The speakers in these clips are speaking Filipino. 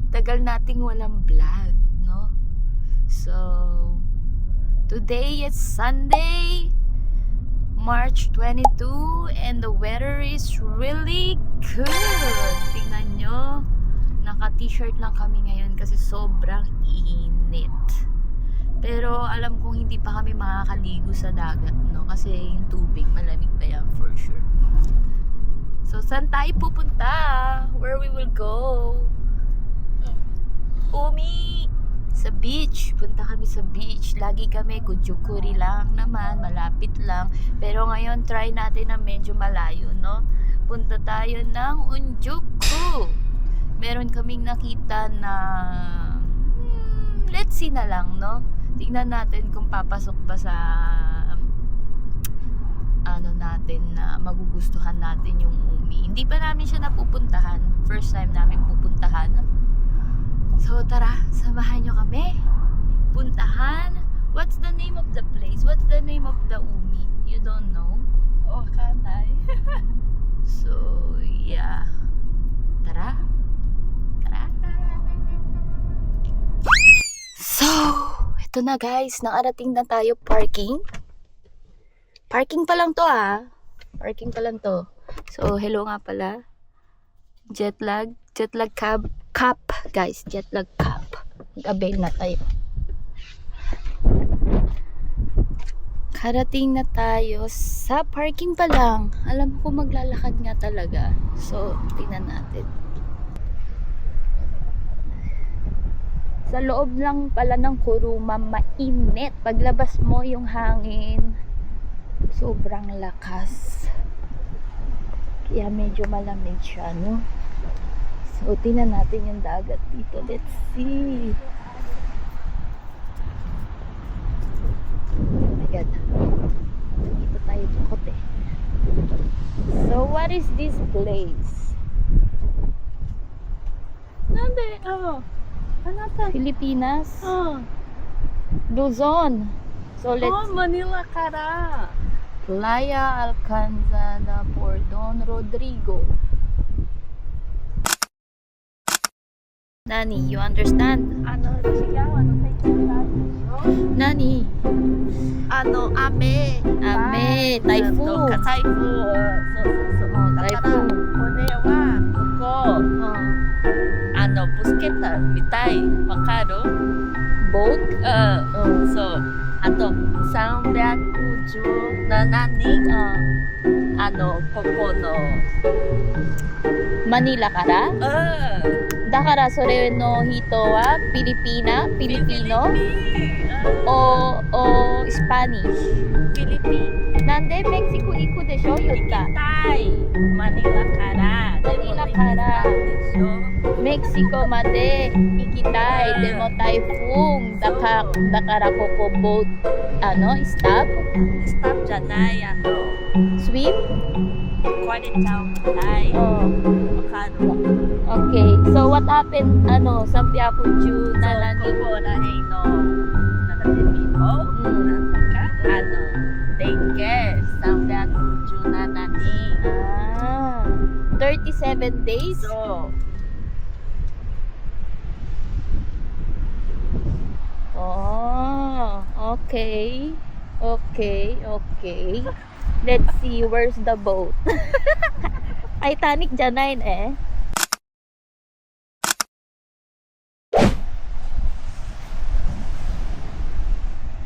Tagal nating walang vlog, no? So, today is Sunday, March 22, and the weather is really good. Tingnan nyo, naka-t-shirt lang kami ngayon kasi sobrang init. Pero alam kong hindi pa kami makakaligo sa dagat, no? Kasi yung tubig, malamig pa yan for sure. So, saan tayo pupunta? Where we will go? Umi! Sa beach. Punta kami sa beach. Lagi kami, Kujukuri lang naman. Malapit lang. Pero ngayon, try natin na medyo malayo, no? Punta tayo ng Unjuku. Meron kaming nakita na let's see na lang, no? Tingnan natin kung papasok ba sa ano natin na magugustuhan natin yung Umi. Hindi pa namin siya napupuntahan. First time namin pupuntahan. So tara, samahan nyo kami. Puntahan. What's the name of the place? What's the name of the Umi? You don't know? Wakanay. So, yeah. Tara. Tara. So, ito na guys. Nakarating na tayo parking. Parking pa lang to Parking pa lang to. So, hello nga pala. Jetlag cup. Guys, jetlag cup. Mag-avail na tayo. Karating na tayo sa parking pa lang. Alam ko maglalakad nga talaga. So, tingnan natin. Sa loob lang pala ng Kuruma, mainit. Paglabas mo yung hangin, sobrang lakas. Kaya medyo malamig siya, no? So, tingnan natin yung dagat dito. Let's see. Oh my God. Dito tayo bukot eh. So, what is this place? Nande, anata. Pilipinas? Luzon. So, let's... Manila kara. Playa Alcanzada por Don Rodrigo. Nani, you understand? Nani? Ame. Ame, typhoon. Typhoon. Oh, typhoon. これはここ ブスケッタみたい。わかる？ Boat? そう。あと317人ここの Manila kara? だからそれの人はPilipino? O Spanish? フィリピン なんでメキシコ行くでしょ言った行きたい。マニラからマニラからでしょ。メキシコまで行きたいでも台風だからここボートスタッスタッフじゃないスイー壊れちゃうみたい。わかる。Okay, so what happened sa Piapuchu na nani? ここらへんのなんだってなんとか電気317人。37 days? そう。Oh, okay. Let's see, where's the boat? Titanic dyan eh.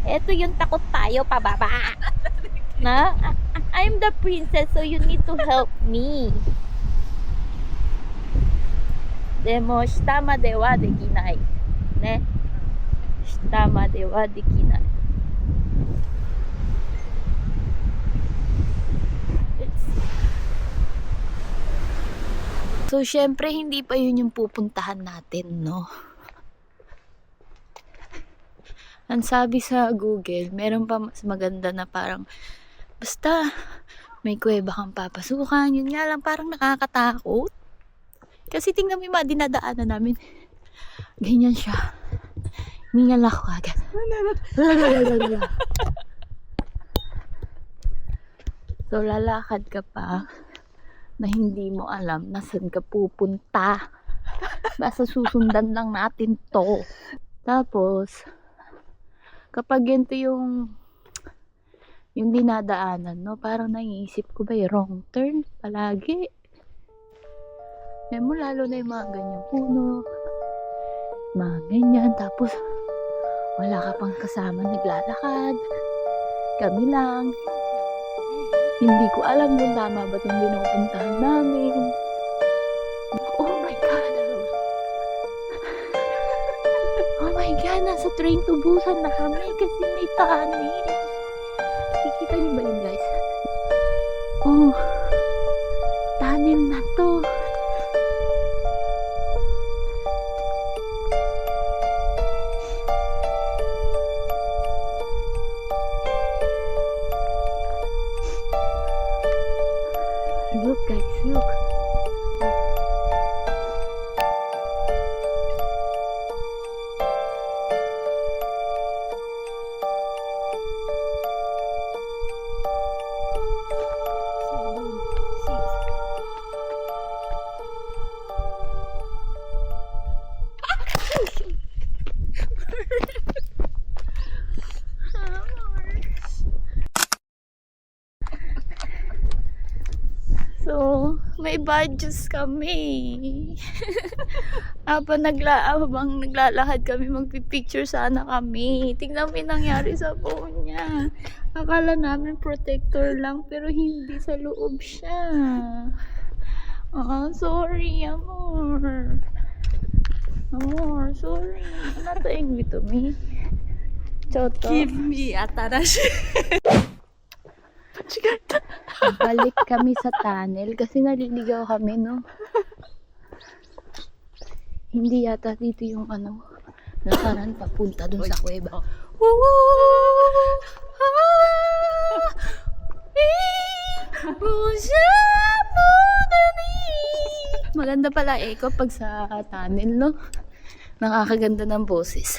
Ito yung takot tayo pababa. Na? I'm the princess, so you need to help me. Demo, shita made wa dekinai. Ne? Shita made wa dekinai. So, syempre, hindi pa yun yung pupuntahan natin, no? Ang sabi sa Google, meron pa mas maganda na parang, basta, may kuweba kang papasukan. Yun nga lang, parang nakakatakot. Kasi tingnan mo yung mga dinadaanan namin. Ganyan siya. Mingal ako agad. So, lalakad ka pa na hindi mo alam na saan ka pupunta. Basta susundan lang natin to. Tapos, kapag ganito yung dinadaanan, no, parang naiisip ko ba wrong turn palagi. Mo lalo na yung mga ganyang puno, mga ganyan, tapos wala ka pang kasama naglalakad, kami lang. Hindi ko alam kung tama ba itong pinupuntahan namin. Oh my God! Oh my God! Nasa train tubusan na kami kasi may tunnel. Kikita niyo ba yun, guys? Oh, tunnel na to. Look, guys, look. So, may badges kami. Habang naglalakad kami, magpipicture sana kami. Tingnan mo yung nangyari sa phone niya. Akala namin protector lang, pero hindi, sa loob siya. Sorry, amor. Amor, sorry. I'm not angry to me. Choto. Give me atarashi. Balik kami sa tunnel kasi naliligaw kami, no? Hindi yata dito yung nakaraan papunta dun sa kuweba. Maganda pala echo pag sa tunnel, no? Nakakaganda ng boses.